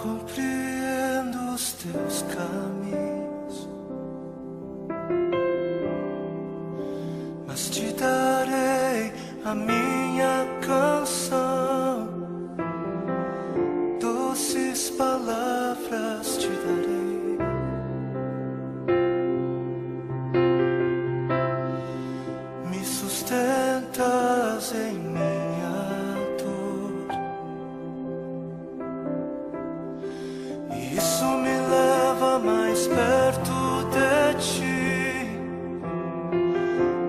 compreendo os teus caminhos, mas te darei a minha canção, doces palavras te darei. Me sustentas em minha dor, e isso me leva mais perto de ti,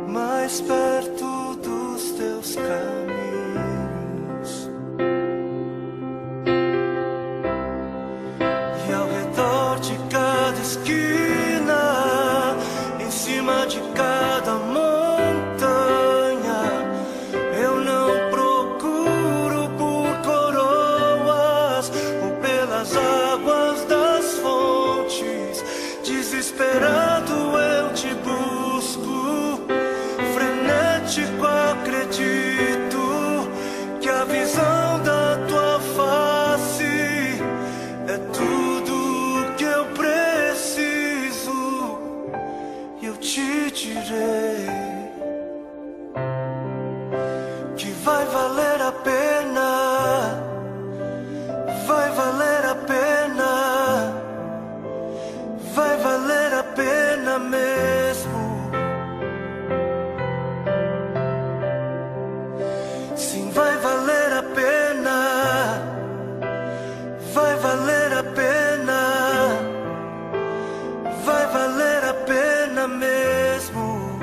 mais perto dos teus caminhos. E ao redor de cada esquina, em cima de cada montanha, eu não procuro por coroas ou pelas águas das fontes. Desesperado eu te busco, frenético acredito que a visão da tua face é tudo que eu preciso. Eu te direi que vai valer a pena, vai valer a pena, vai valer a pena mesmo. Sim, vai valer a pena, vai valer a pena, vai valer a pena mesmo.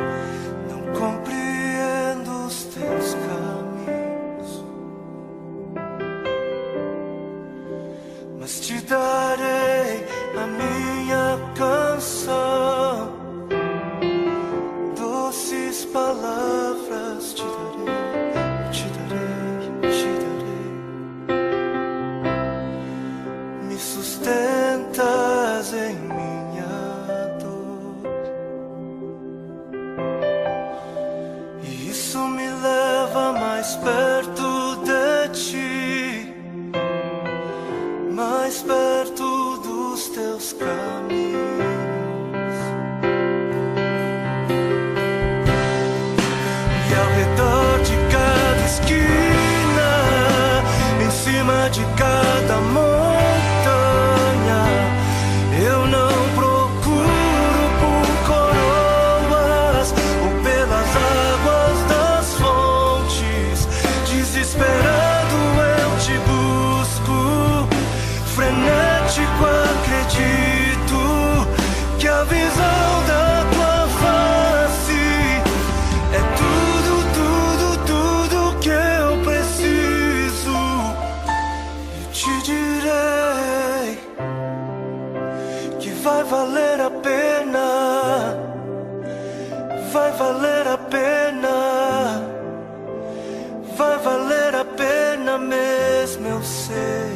Não compreendo os teus caminhos, mas te darei a minha canção, doces palavras te darei, te darei, te darei. Me sustentas em minha dor, e isso me leva mais perto de ti, mais perto dos teus caminhos. E ao redor de cada esquina, em cima de cada montanha, eu não procuro por coroas ou pelas águas das fontes. Desesperado eu te busco, frenético acredito que a visão da tua face é tudo, tudo, tudo que eu preciso. Eu te direi que vai valer a pena, vai valer a pena, vai valer a pena mesmo, eu sei.